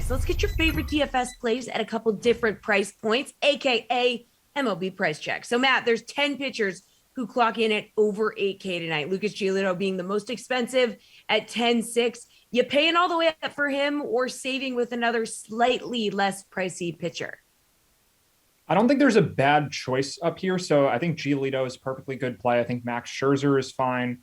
So let's get your favorite DFS plays at a couple different price points, aka MLB price check. So Matt, there's 10 pitchers who clock in at over 8K tonight. Lucas Giolito being the most expensive at 10.6. You paying all the way up for him or saving with another slightly less pricey pitcher? I don't think there's a bad choice up here. So I think Giolito is a perfectly good play. I think Max Scherzer is fine.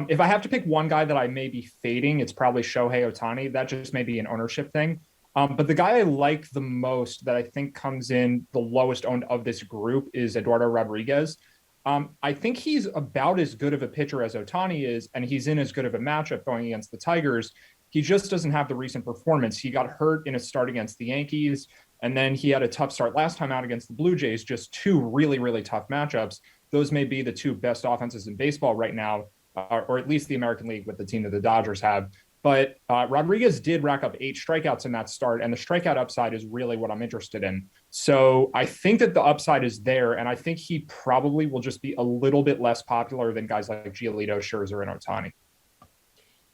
If I have to pick one guy that I may be fading, it's probably Shohei Ohtani. That just may be an ownership thing. But the guy I like the most that I think comes in the lowest owned of this group is Eduardo Rodriguez. I think he's about as good of a pitcher as Ohtani is, and he's in as good of a matchup going against the Tigers. He just doesn't have the recent performance. He got hurt in a start against the Yankees, and then he had a tough start last time out against the Blue Jays, just two really, really tough matchups. Those may be the two best offenses in baseball right now, or at least the American League with the team that the Dodgers have. But Rodriguez did rack up 8 strikeouts in that start, and the strikeout upside is really what I'm interested in. So I think that the upside is there, and I think he probably will just be a little bit less popular than guys like Giolito, Scherzer, and Ohtani.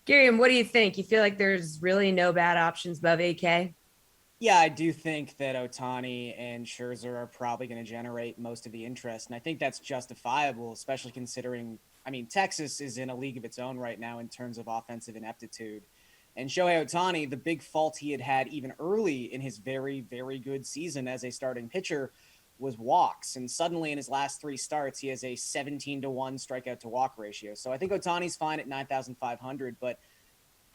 Garion, what do you think? You feel like there's really no bad options above 8K? Yeah, I do think that Ohtani and Scherzer are probably going to generate most of the interest. And I think that's justifiable, especially considering, Texas is in a league of its own right now in terms of offensive ineptitude. And Shohei Ohtani, the big fault he had even early in his very, very good season as a starting pitcher was walks. And suddenly in his last 3 starts, he has a 17-1 strikeout to walk ratio. So I think Ohtani's fine at 9,500, but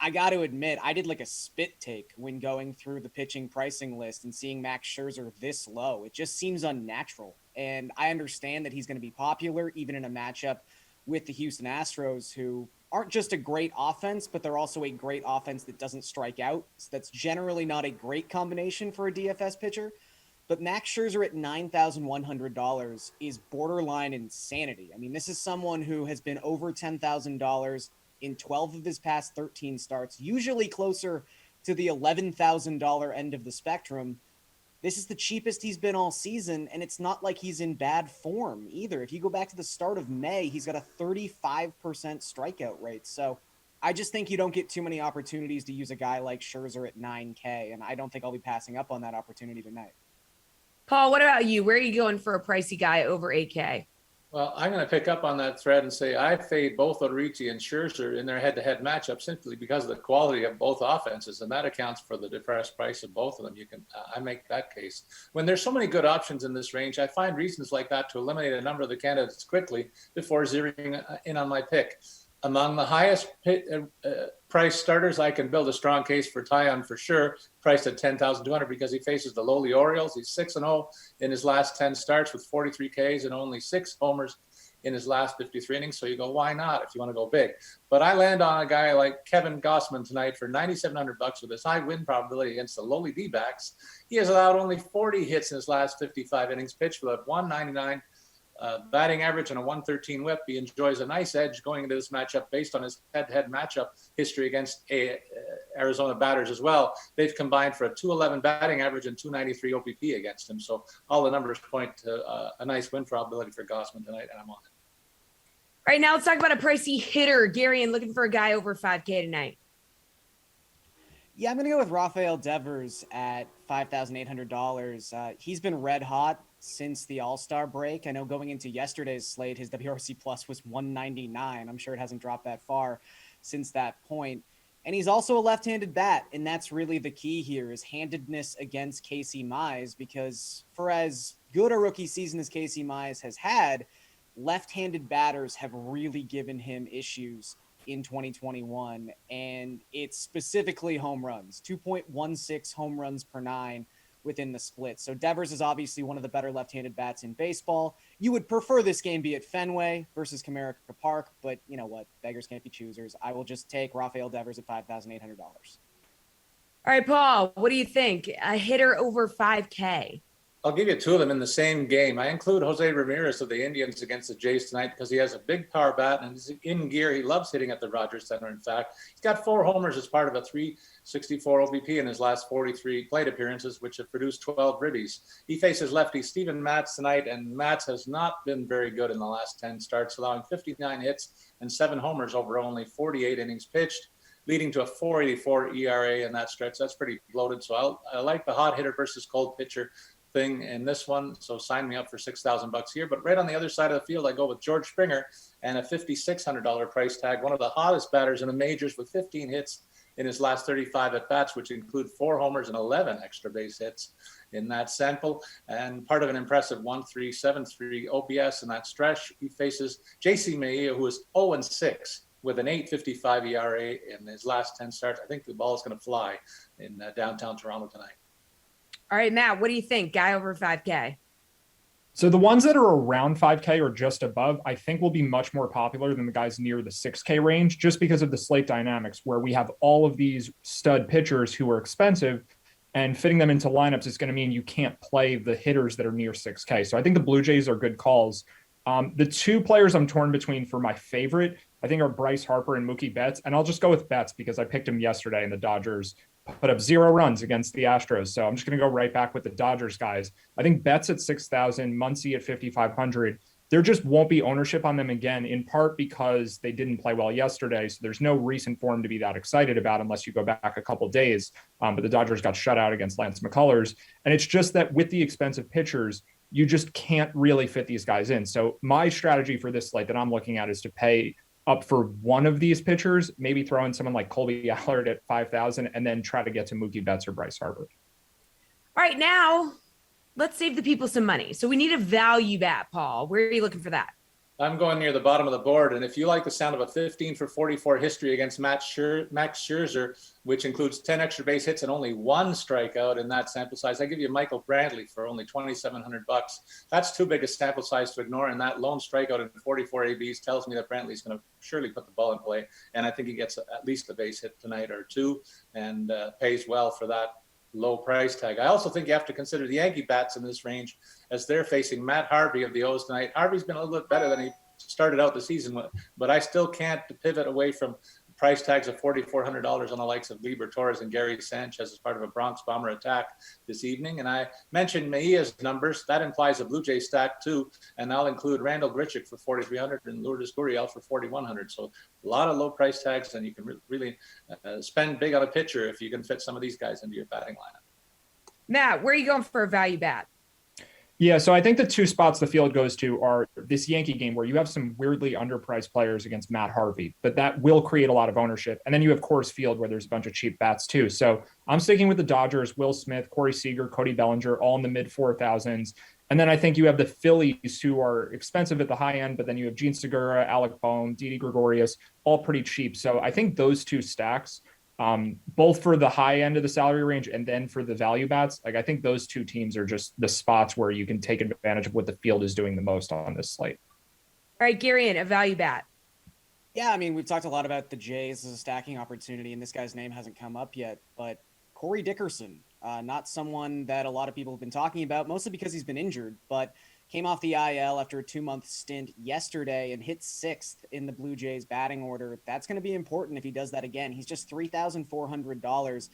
I got to admit, I did like a spit take when going through the pitching pricing list and seeing Max Scherzer this low. It just seems unnatural. And I understand that he's going to be popular even in a matchup with the Houston Astros, who aren't just a great offense, but they're also a great offense that doesn't strike out. So that's generally not a great combination for a DFS pitcher. But Max Scherzer at $9,100 is borderline insanity. This is someone who has been over $10,000 in 12 of his past 13 starts, usually closer to the $11,000 end of the spectrum. This is the cheapest he's been all season, and it's not like he's in bad form either. If you go back to the start of May, he's got a 35% strikeout rate. So I just think you don't get too many opportunities to use a guy like Scherzer at 9K, and I don't think I'll be passing up on that opportunity tonight. Paul, what about you? Where are you going for a pricey guy over 8K? Well, I'm going to pick up on that thread and say I fade both Oruchi and Scherzer in their head-to-head matchup simply because of the quality of both offenses, and that accounts for the depressed price of both of them. I make that case. When there's so many good options in this range, I find reasons like that to eliminate a number of the candidates quickly before zeroing in on my pick. Among the highest price starters, I can build a strong case for Tyon for sure, priced at $10,200 because he faces the lowly Orioles. He's 6-0 in his last 10 starts with 43 Ks and only 6 homers in his last 53 innings. So you go, why not if you want to go big? But I land on a guy like Kevin Gossman tonight for $9,700 with his high win probability against the lowly D-backs. He has allowed only 40 hits in his last 55 innings pitched with a 199 batting average and a 113 whip. He enjoys a nice edge going into this matchup based on his head-to-head matchup history against Arizona batters as well. They've combined for a 211 batting average and 293 OPP against him. So all the numbers point to a nice win probability for Gossman tonight, and I'm on it. All right, now let's talk about a pricey hitter. Garion looking for a guy over 5K tonight. Yeah, I'm going to go with Rafael Devers at $5,800. He's been red hot since the All-Star break. I know going into yesterday's slate, his WRC plus was 199. I'm sure it hasn't dropped that far since that point. And he's also a left-handed bat, and that's really the key here is handedness against Casey Mize, because for as good a rookie season as Casey Mize has had, left-handed batters have really given him issues in 2021, and it's specifically home runs, 2.16 home runs per 9 within the split. So Devers is obviously one of the better left-handed bats in baseball. You would prefer this game be at Fenway versus Comerica Park, but you know what? Beggars can't be choosers. I will just take Rafael Devers at $5,800. All right, Paul, what do you think? A hitter over 5K? I'll give you 2 of them in the same game. I include Jose Ramirez of the Indians against the Jays tonight because he has a big power bat and he's in gear. He loves hitting at the Rogers Center, in fact. He's got 4 homers as part of a 364 OBP in his last 43 plate appearances, which have produced 12 ribbies. He faces lefty Steven Matz tonight, and Matz has not been very good in the last 10 starts, allowing 59 hits and 7 homers over only 48 innings pitched. leading to a 4.84 ERA in that stretch. That's pretty bloated. So I like the hot hitter versus cold pitcher thing in this one. So sign me up for $6,000 here. But right on the other side of the field, I go with George Springer and a $5,600 price tag. One of the hottest batters in the majors with 15 hits in his last 35 at bats, which include 4 homers and 11 extra base hits in that sample, and part of an impressive 1.373 OPS in that stretch. He faces JC Mejia, who is 0-6 with an 8.55 ERA in his last 10 starts. I think the ball is going to fly in downtown Toronto tonight. All right, Matt, what do you think? Guy over 5K? So the ones that are around 5K or just above, I think will be much more popular than the guys near the 6K range, just because of the slate dynamics where we have all of these stud pitchers who are expensive, and fitting them into lineups is going to mean you can't play the hitters that are near 6K. So I think the Blue Jays are good calls. The two players I'm torn between for my favorite, I think, are Bryce Harper and Mookie Betts. And I'll just go with Betts because I picked him yesterday and the Dodgers put up 0 runs against the Astros. So I'm just going to go right back with the Dodgers guys. I think Betts at 6,000, Muncy at 5,500. There just won't be ownership on them again, in part because they didn't play well yesterday. So there's no reason for them to be that excited about unless you go back a couple days. But the Dodgers got shut out against Lance McCullers. And it's just that with the expensive pitchers, you just can't really fit these guys in. So my strategy for this slate that I'm looking at is to pay up for one of these pitchers, maybe throw in someone like Colby Allard at 5,000 and then try to get to Mookie Betts or Bryce Harper. All right, now let's save the people some money. So we need a value bat, Paul. Where are you looking for that? I'm going near the bottom of the board. And if you like the sound of a 15 for 44 history against Max Scherzer, which includes 10 extra base hits and only 1 strikeout in that sample size, I give you Michael Brantley for only $2,700. That's too big a sample size to ignore. And that lone strikeout in 44 ABs tells me that Brantley's going to surely put the ball in play. And I think he gets at least a base hit tonight or 2 and pays well for that low price tag. I also think you have to consider the Yankee bats in this range as they're facing Matt Harvey of the O's tonight. Harvey's been a little bit better than he started out the season with, but I still can't pivot away from price tags of $4,400 on the likes of Lieber Torres and Gary Sanchez as part of a Bronx Bomber attack this evening. And I mentioned Mejia's numbers. That implies a Blue Jay stack too. And I'll include Randall Grichuk for $4,300 and Lourdes Gurriel for $4,100. So a lot of low price tags, and you can really spend big on a pitcher if you can fit some of these guys into your batting lineup. Matt, where are you going for a value bat? Yeah, so I think the 2 spots the field goes to are this Yankee game where you have some weirdly underpriced players against Matt Harvey, but that will create a lot of ownership. And then you have Coors Field where there's a bunch of cheap bats too. So I'm sticking with the Dodgers, Will Smith, Corey Seager, Cody Bellinger, all in the mid 4,000s. And then I think you have the Phillies who are expensive at the high end, but then you have Gene Segura, Alec Bohm, Didi Gregorius, all pretty cheap. So I think those 2 stacks, both for the high end of the salary range and then for the value bats, like I think those 2 teams are just the spots where you can take advantage of what the field is doing the most on this slate. All right, Garion, a value bat. Yeah, I mean, we've talked a lot about the Jays as a stacking opportunity, and this guy's name hasn't come up yet, but Corey Dickerson, not someone that a lot of people have been talking about, mostly because he's been injured, but came off the IL after a 2-month stint yesterday and hit 6th in the Blue Jays batting order. That's going to be important if he does that again. He's just $3,400.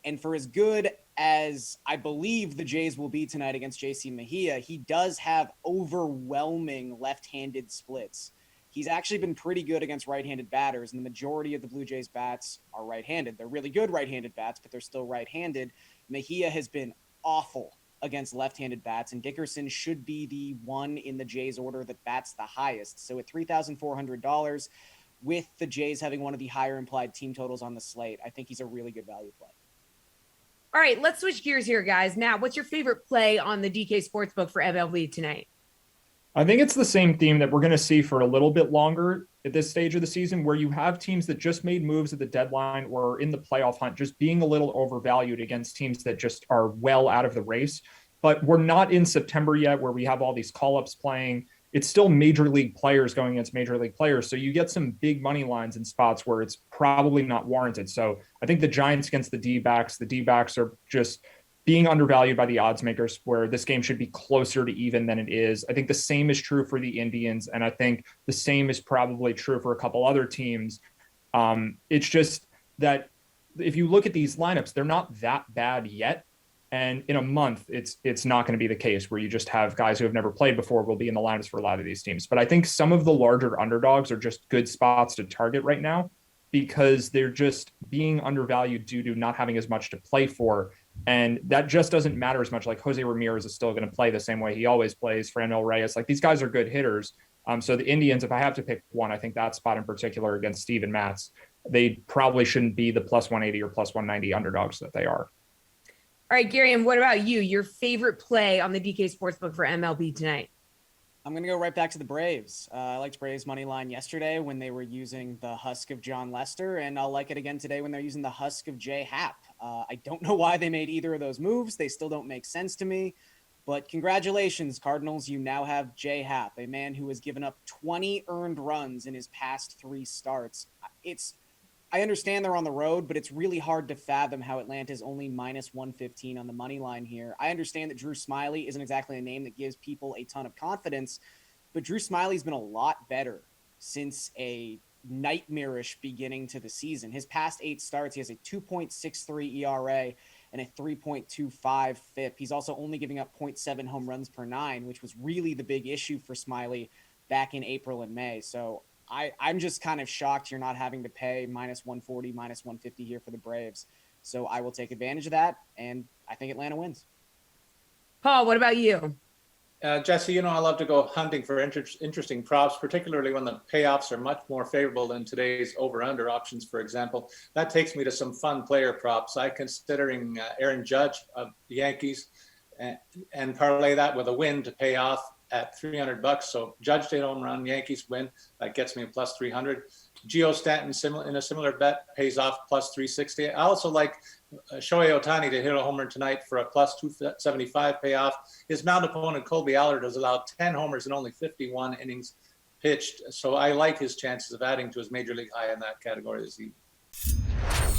And for as good as I believe the Jays will be tonight against JC Mejia, he does have overwhelming left-handed splits. He's actually been pretty good against right-handed batters, and the majority of the Blue Jays bats are right-handed. They're really good right-handed bats, but they're still right-handed. Mejia has been awful against left-handed bats, and Dickerson should be the one in the Jays order that bats the highest. So at $3,400, with the Jays having one of the higher implied team totals on the slate, I think he's a really good value play. All right, let's switch gears here, guys. Matt, what's your favorite play on the DK Sportsbook for MLB tonight? I think it's the same theme that we're going to see for a little bit longer at this stage of the season, where you have teams that just made moves at the deadline or in the playoff hunt, just being a little overvalued against teams that just are well out of the race. But we're not in September yet where we have all these call-ups playing. It's still major league players going against major league players. So you get some big money lines in spots where it's probably not warranted. So I think the Giants against the D-backs are just being undervalued by the odds makers, where this game should be closer to even than it is. I think the same is true for the Indians, and I think the same is probably true for a couple other teams. It's just that if you look at these lineups, they're not that bad yet. And in a month, it's not going to be the case where you just have guys who have never played before will be in the lineups for a lot of these teams. But I think some of the larger underdogs are just good spots to target right now. because they're just being undervalued due to not having as much to play for. And that just doesn't matter as much. Like Jose Ramirez is still going to play the same way he always plays. Franmil Reyes, like these guys are good hitters. So the Indians, if I have to pick one, I think that spot in particular against Steven Matz, they probably shouldn't be the plus 180 or plus 190 underdogs that they are. All right, Garion, what about you? Your favorite play on the DK Sportsbook for MLB tonight? I'm going to go right back to the Braves. I liked Braves money line yesterday when they were using the husk of John Lester, and I'll like it again today when they're using the husk of Jay Happ. I don't know why they made either of those moves. They still don't make sense to me. But congratulations, Cardinals. You now have Jay Happ, a man who has given up 20 earned runs in his past 3 starts. I understand they're on the road, but it's really hard to fathom how Atlanta's only minus 115 on the money line here. I understand that Drew Smyly isn't exactly a name that gives people a ton of confidence, but Drew Smyly's been a lot better since a nightmarish beginning to the season. His past 8 starts, he has a 2.63 ERA and a 3.25 FIP. He's also only giving up 0.7 home runs per 9, which was really the big issue for Smyly back in April and May. So I'm just kind of shocked you're not having to pay minus 140, minus 150 here for the Braves. So I will take advantage of that, and I think Atlanta wins. Paul, what about you? Jesse, I love to go hunting for interesting props, particularly when the payoffs are much more favorable than today's over-under options, for example. That takes me to some fun player props. I'm considering Aaron Judge of the Yankees and parlay that with a win to pay off at $300. So Judge did home run, Yankees win. That gets me plus 300. Gio Stanton in a similar bet pays off plus 360. I also like Shohei Ohtani to hit a homer tonight for a plus 275 payoff. His mound opponent, Colby Allard, has allowed 10 homers in only 51 innings pitched. So I like his chances of adding to his major league high in that category this evening.